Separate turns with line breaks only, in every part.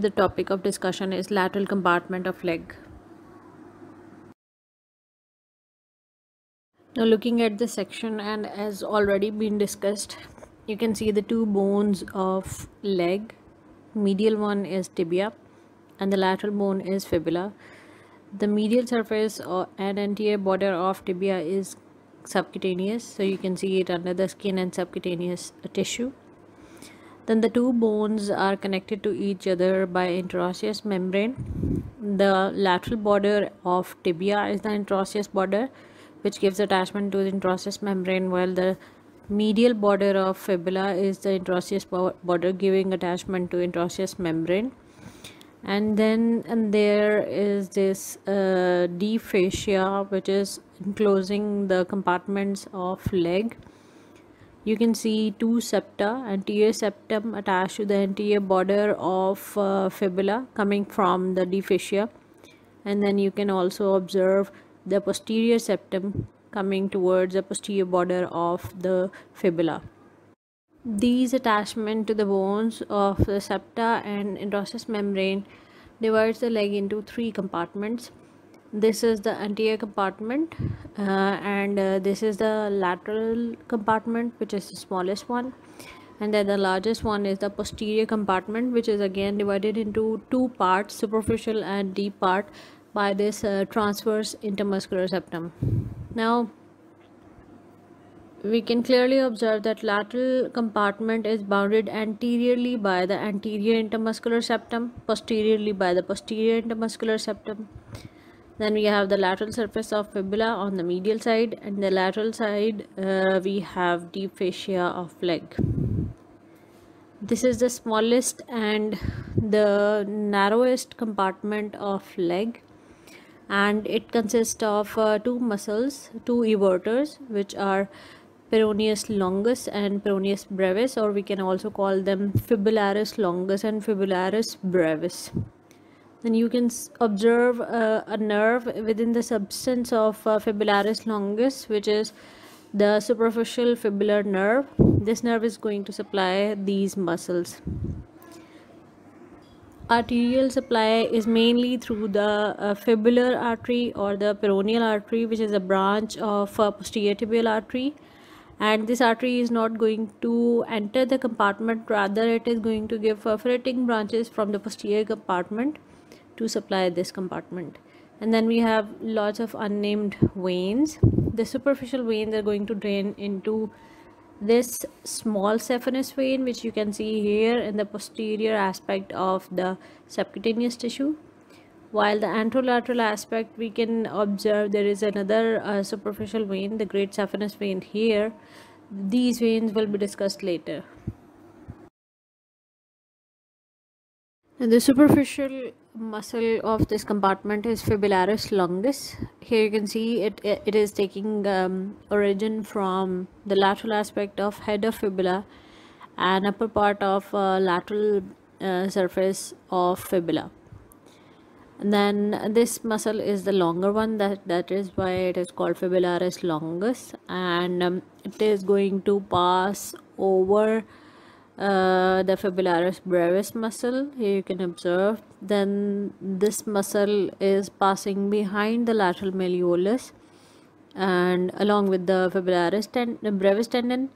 The topic of discussion is lateral compartment of leg. Now looking at the section, and as already been discussed, you can see the two bones of leg. Medial one is tibia and the lateral bone is fibula. The medial surface and anterior border of tibia is subcutaneous, so you can see it under the skin and subcutaneous tissue. Then the two bones are connected to each other by interosseous membrane. The lateral border of tibia is the interosseous border, which gives attachment to the interosseous membrane, while the medial border of fibula is the interosseous border giving attachment to interosseous membrane. And there is this deep fascia, which is enclosing the compartments of leg. You can see two septa, anterior septum attached to the anterior border of fibula coming from the deep fascia, and then you can also observe the posterior septum coming towards the posterior border of the fibula. These attachment to the bones of the septa and interosseous membrane divides the leg into three compartments. This is the anterior compartment, and this is the lateral compartment, which is the smallest one, and then the largest one is the posterior compartment, which is again divided into two parts, superficial and deep part, by this transverse intermuscular septum. Now we can clearly observe that lateral compartment is bounded anteriorly by the anterior intermuscular septum, posteriorly by the posterior intermuscular septum. Then we have the lateral surface of fibula on the medial side, and the lateral side we have deep fascia of leg. This is the smallest and the narrowest compartment of leg, and it consists of two muscles, two everters, which are peroneus longus and peroneus brevis, or we can also call them fibularis longus and fibularis brevis. Then you can observe a nerve within the substance of fibularis longus, which is the superficial fibular nerve. This nerve is going to supply these muscles. Arterial supply is mainly through the fibular artery or the peroneal artery, which is a branch of posterior tibial artery, and this artery is not going to enter the compartment, rather it is going to give perforating branches from the posterior compartment to supply this compartment. And then we have lots of unnamed veins. The superficial veins are going to drain into this small saphenous vein, which you can see here in the posterior aspect of the subcutaneous tissue, while the anterolateral aspect we can observe there is another superficial vein, the great saphenous vein here. These veins will be discussed later. The superficial muscle of this compartment is fibularis longus. Here you can see it is taking origin from the lateral aspect of head of fibula and upper part of lateral surface of fibula. And then this muscle is the longer one, that is why it is called fibularis longus, and it is going to pass over the fibularis brevis muscle. Here you can observe. Then this muscle is passing behind the lateral malleolus and along with the fibularis brevis tendon,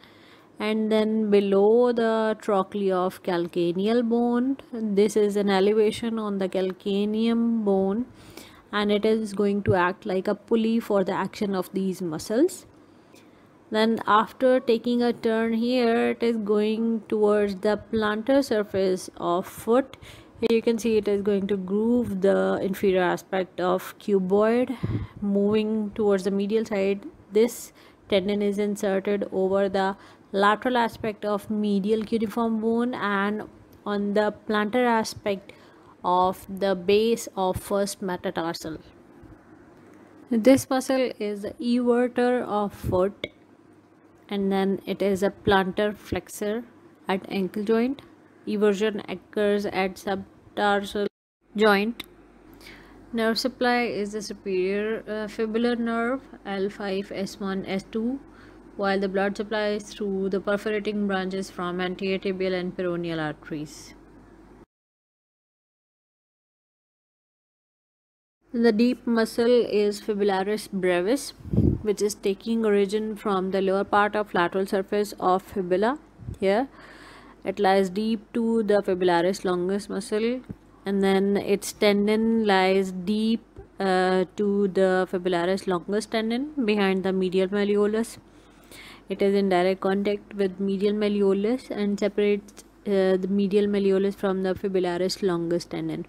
and then below the trochlea of calcaneal bone. This is an elevation on the calcaneum bone, and it is going to act like a pulley for the action of these muscles. Then after taking a turn here, it is going towards the plantar surface of foot. Here you can see it is going to groove the inferior aspect of cuboid. Moving towards the medial side, this tendon is inserted over the lateral aspect of medial cuneiform bone and on the plantar aspect of the base of first metatarsal. This muscle is the everter of foot, and then it is a plantar flexor at ankle joint. Eversion occurs at subtarsal joint. Nerve supply is the superior fibular nerve L5, S1, S2, while the blood supply is through the perforating branches from anterior tibial and peroneal arteries. The deep muscle is fibularis brevis, which is taking origin from the lower part of lateral surface of fibula. Here it lies deep to the fibularis longus muscle, and then its tendon lies deep to the fibularis longus tendon behind the medial malleolus. It is in direct contact with medial malleolus and separates the medial malleolus from the fibularis longus tendon.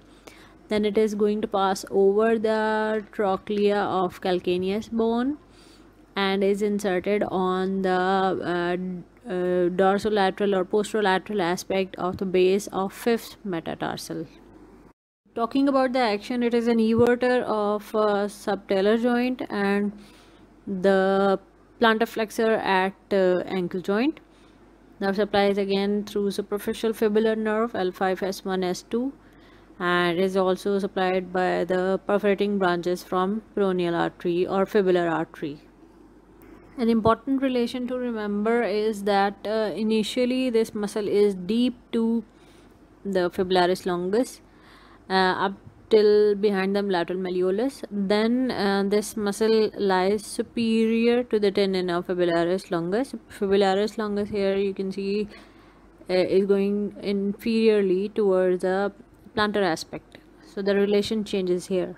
Then it is going to pass over the trochlea of calcaneus bone and is inserted on the dorsolateral or posterolateral aspect of the base of fifth metatarsal. Talking about the action, it is an everter of subtalar joint and the plantar flexor at ankle joint. Nerve supply is again through superficial fibular nerve L5S1S2 and is also supplied by the perforating branches from peroneal artery or fibular artery. An important relation to remember is that initially this muscle is deep to the fibularis longus up till behind the lateral malleolus. Then this muscle lies superior to the tendon of fibularis longus. Fibularis longus here you can see is going inferiorly towards the plantar aspect. So the relation changes here.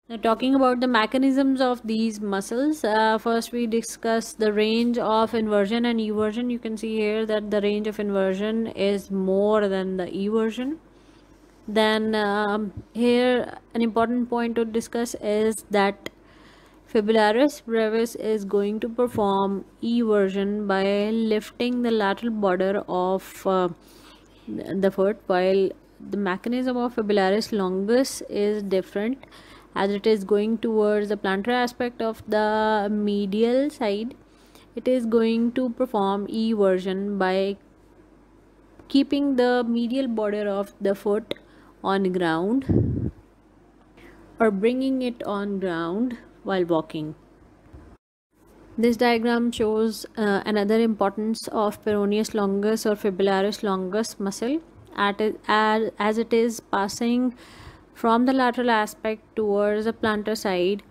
Now talking about the mechanisms of these muscles, first we discuss the range of inversion and eversion. You can see here that the range of inversion is more than the eversion. Then here an important point to discuss is that fibularis brevis is going to perform eversion by lifting the lateral border of the foot, while the mechanism of fibularis longus is different, as it is going towards the plantar aspect of the medial side. It is going to perform eversion by keeping the medial border of the foot on ground or bringing it on ground while walking. This diagram shows another importance of peroneus longus or fibularis longus muscle as it is passing from the lateral aspect towards the plantar side.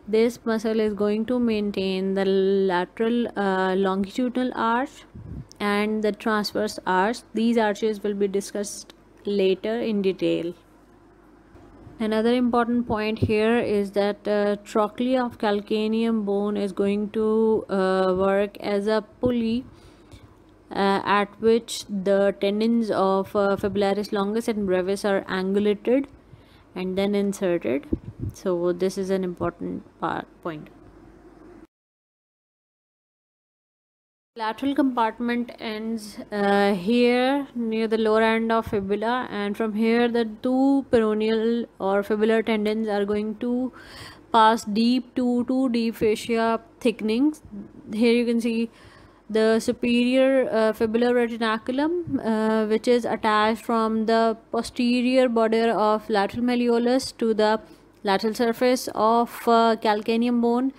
This muscle is going to maintain the lateral longitudinal arch and the transverse arch. These arches will be discussed later in detail. Another important point here is that trochlea of calcaneum bone is going to work as a pulley at which the tendons of fibularis longus and brevis are angulated and then inserted. So this is an important point. Lateral compartment ends here near the lower end of fibula, and from here the two peroneal or fibular tendons are going to pass deep to two deep fascia thickenings. Here you can see the superior fibular retinaculum which is attached from the posterior border of lateral malleolus to the lateral surface of calcaneum bone,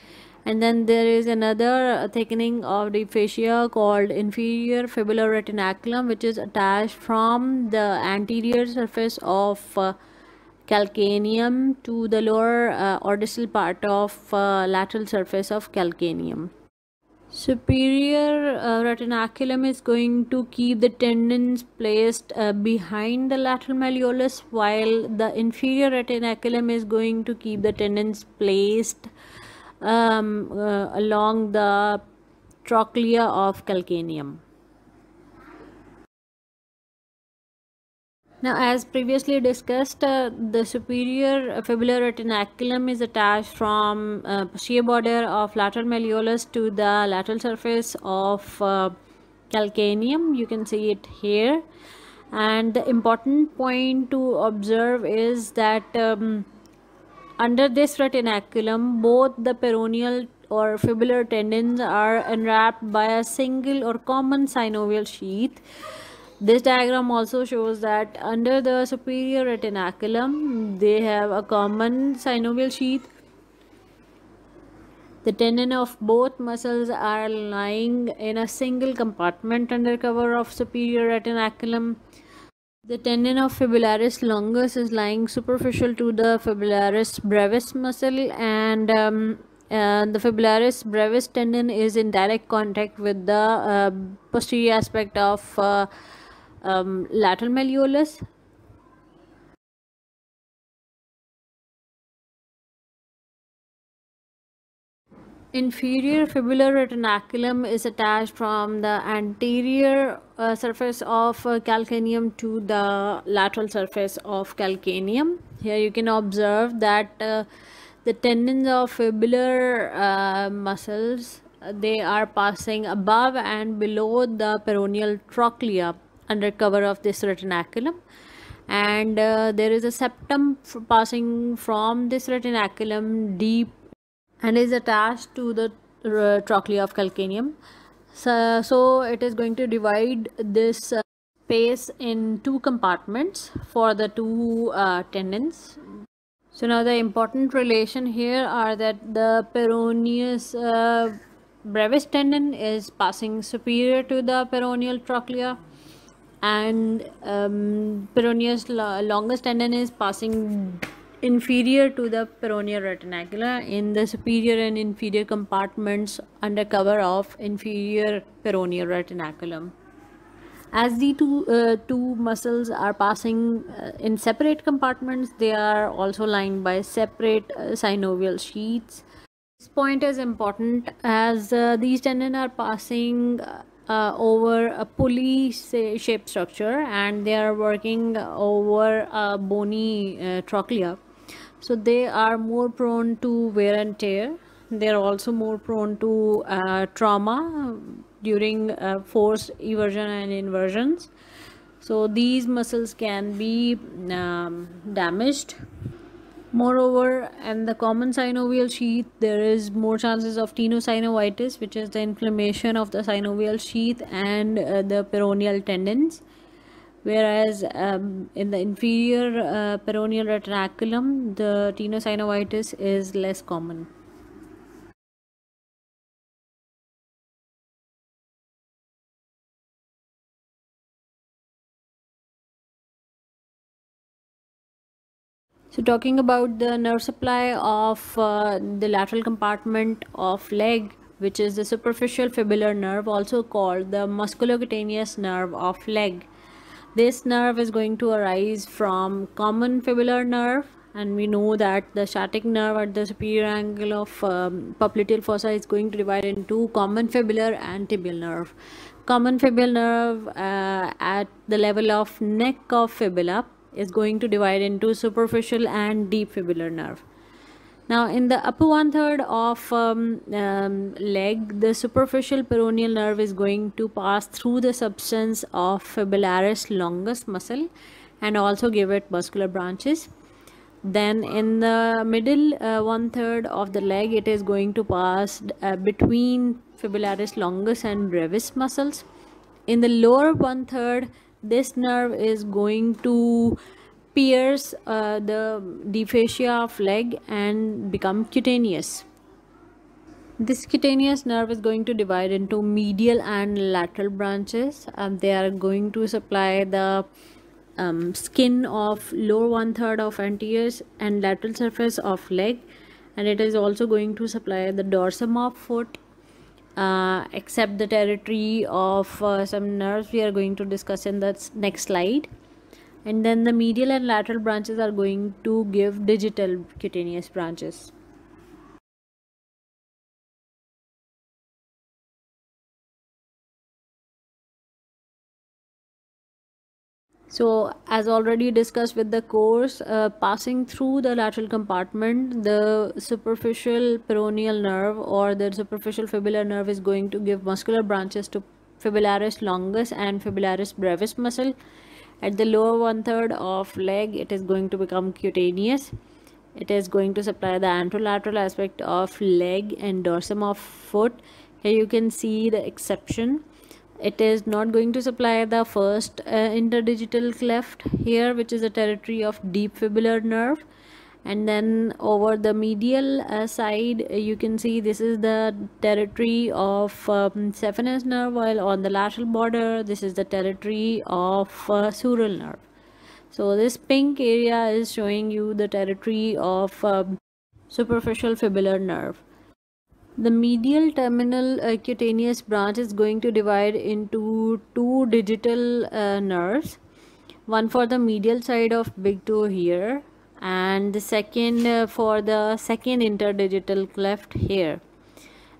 and then there is another thickening of the fascia called inferior fibular retinaculum which is attached from the anterior surface of calcaneum to the lower or distal part of lateral surface of calcaneum. Superior retinaculum is going to keep the tendons placed behind the lateral malleolus, while the inferior retinaculum is going to keep the tendons placed along the trochlea of calcaneum. Now, as previously discussed, the superior fibular retinaculum is attached from posterior border of lateral malleolus to the lateral surface of calcaneum. You can see it here, and the important point to observe is that under this retinaculum, both the peroneal or fibular tendons are enwrapped by a single or common synovial sheath. This diagram also shows that under the superior retinaculum, they have a common synovial sheath. The tendon of both muscles are lying in a single compartment under cover of superior retinaculum. The tendon of fibularis longus is lying superficial to the fibularis brevis muscle, and the fibularis brevis tendon is in direct contact with the posterior aspect of lateral malleolus. Inferior fibular retinaculum is attached from the anterior surface of calcaneum to the lateral surface of calcaneum. Here you can observe that the tendons of fibular muscles, they are passing above and below the peroneal trochlea under cover of this retinaculum, and there is a septum passing from this retinaculum deep and is attached to the trochlea of calcaneum. So it is going to divide this space in two compartments for the two tendons. So now the important relation here are that the peroneus brevis tendon is passing superior to the peroneal trochlea, and peroneus longus tendon is passing inferior to the peroneal retinacula in the superior and inferior compartments under cover of inferior peroneal retinaculum. As the two muscles are passing in separate compartments, they are also lined by separate synovial sheaths. This point is important as these tendons are passing over a pulley shaped structure, and they are working over a bony trochlea, so they are more prone to wear and tear. They are also more prone to trauma during forced eversion and inversions, so these muscles can be damaged. Moreover, in the common synovial sheath, there is more chances of tenosynovitis, which is the inflammation of the synovial sheath and the peroneal tendons. Whereas in the inferior peroneal retinaculum, the tenosynovitis is less common. So talking about the nerve supply of the lateral compartment of leg, which is the superficial fibular nerve, also called the musculocutaneous nerve of leg. This nerve is going to arise from common fibular nerve, and we know that the sciatic nerve at the superior angle of popliteal fossa is going to divide into common fibular and tibial nerve. Common fibular nerve at the level of neck of fibula is going to divide into superficial and deep fibular nerve. Now, in the upper one third of leg, the superficial peroneal nerve is going to pass through the substance of fibularis longus muscle and also give it muscular branches. Then in the middle one third of the leg, it is going to pass between fibularis longus and brevis muscles. In the lower one third, this nerve is going to pierce the deep fascia of leg and become cutaneous. This cutaneous nerve is going to divide into medial and lateral branches, and they are going to supply the skin of lower one third of anterior and lateral surface of leg, and it is also going to supply the dorsum of foot, except the territory of some nerves we are going to discuss in the next slide. And then the medial and lateral branches are going to give digital cutaneous branches. So as already discussed with the course, passing through the lateral compartment, the superficial peroneal nerve or the superficial fibular nerve is going to give muscular branches to fibularis longus and fibularis brevis muscle. At the lower one third of leg, it is going to become cutaneous. It is going to supply the anterolateral aspect of leg and dorsum of foot. Here you can see the exception. It is not going to supply the first interdigital cleft here, which is the territory of deep fibular nerve. And then over the medial side, you can see this is the territory of saphenous nerve, while on the lateral border, this is the territory of sural nerve. So this pink area is showing you the territory of superficial fibular nerve. The medial terminal cutaneous branch is going to divide into two digital nerves, one for the medial side of big toe here, and the second for the second interdigital cleft here.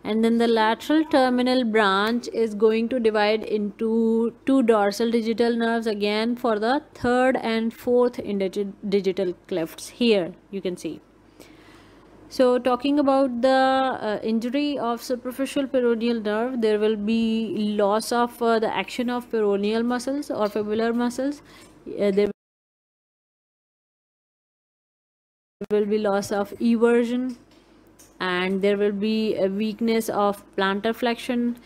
And then the lateral terminal branch is going to divide into two dorsal digital nerves again for the third and fourth digital clefts here, you can see. So talking about the injury of superficial peroneal nerve, there will be loss of the action of peroneal muscles or fibular muscles. There will be loss of eversion, and there will be a weakness of plantar flexion.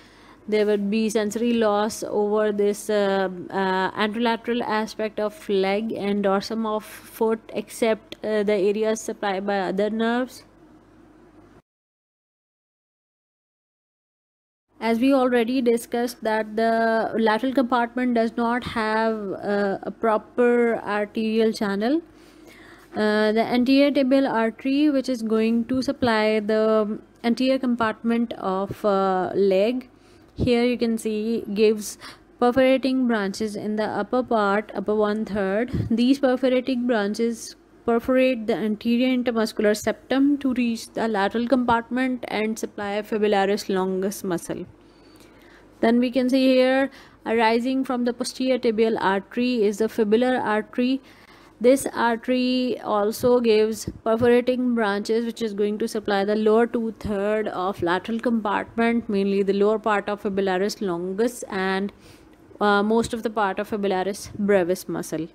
There will be sensory loss over this anterolateral aspect of leg and dorsum of foot, except the areas supplied by other nerves. As we already discussed, that the lateral compartment does not have a proper arterial channel. The anterior tibial artery, which is going to supply the anterior compartment of leg, here you can see gives perforating branches in the upper part, upper 1/3. These perforating branches perforate the anterior intermuscular septum to reach the lateral compartment and supply fibularis longus muscle. Then we can see here, arising from the posterior tibial artery is the fibular artery. This artery also gives perforating branches, which is going to supply the lower 2/3 of lateral compartment, mainly the lower part of fibularis longus and most of the part of fibularis brevis muscle.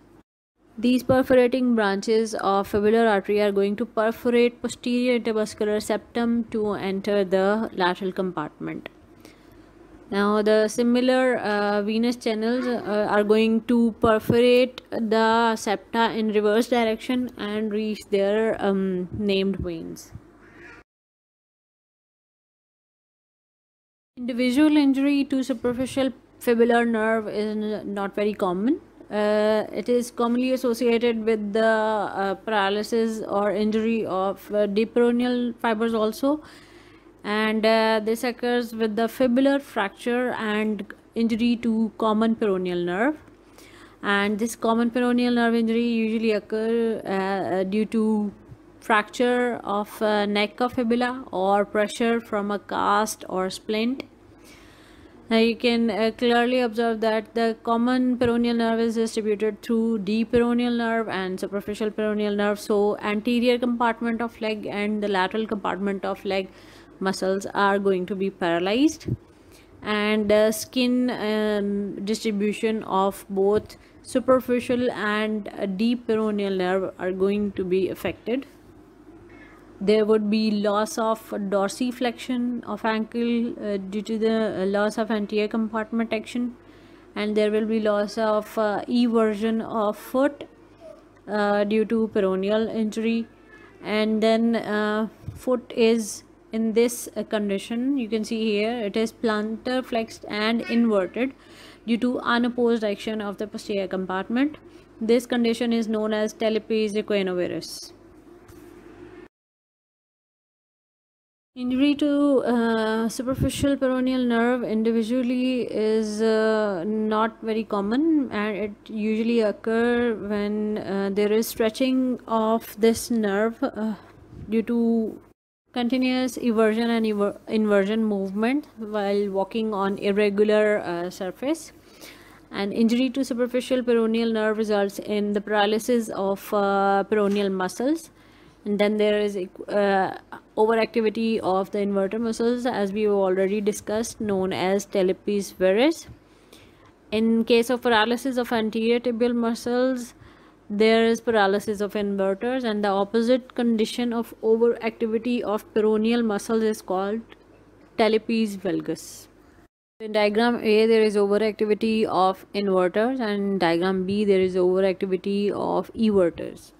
These perforating branches of fibular artery are going to perforate posterior intermuscular septum to enter the lateral compartment. Now the similar venous channels are going to perforate the septa in reverse direction and reach their named veins. Individual injury to superficial fibular nerve is not very common. It is commonly associated with the paralysis or injury of deep peroneal fibers also, and this occurs with the fibular fracture and injury to common peroneal nerve. And this common peroneal nerve injury usually occur due to fracture of neck of fibula or pressure from a cast or splint. Now you can clearly observe that the common peroneal nerve is distributed through deep peroneal nerve and superficial peroneal nerve. So anterior compartment of leg and the lateral compartment of leg muscles are going to be paralyzed, and skin distribution of both superficial and deep peroneal nerve are going to be affected. There would be loss of dorsiflexion of ankle due to the loss of anterior compartment action, and there will be loss of eversion of foot due to peroneal injury. And then foot is in this condition, you can see here it is plantar flexed and inverted due to unopposed action of the posterior compartment. This condition is known as Talipes equinovarus. Injury to superficial peroneal nerve individually is not very common, and it usually occur when there is stretching of this nerve due to continuous eversion and inversion movement while walking on irregular surface. And injury to superficial peroneal nerve results in the paralysis of peroneal muscles, and then there is overactivity of the inverter muscles, as we have already discussed, known as Talipes varus. In case of paralysis of anterior tibial muscles, there is paralysis of inverters, and the opposite condition of overactivity of peroneal muscles is called Talipes valgus. In diagram A, there is overactivity of inverters, and in diagram B, there is overactivity of everters.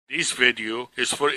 This video is for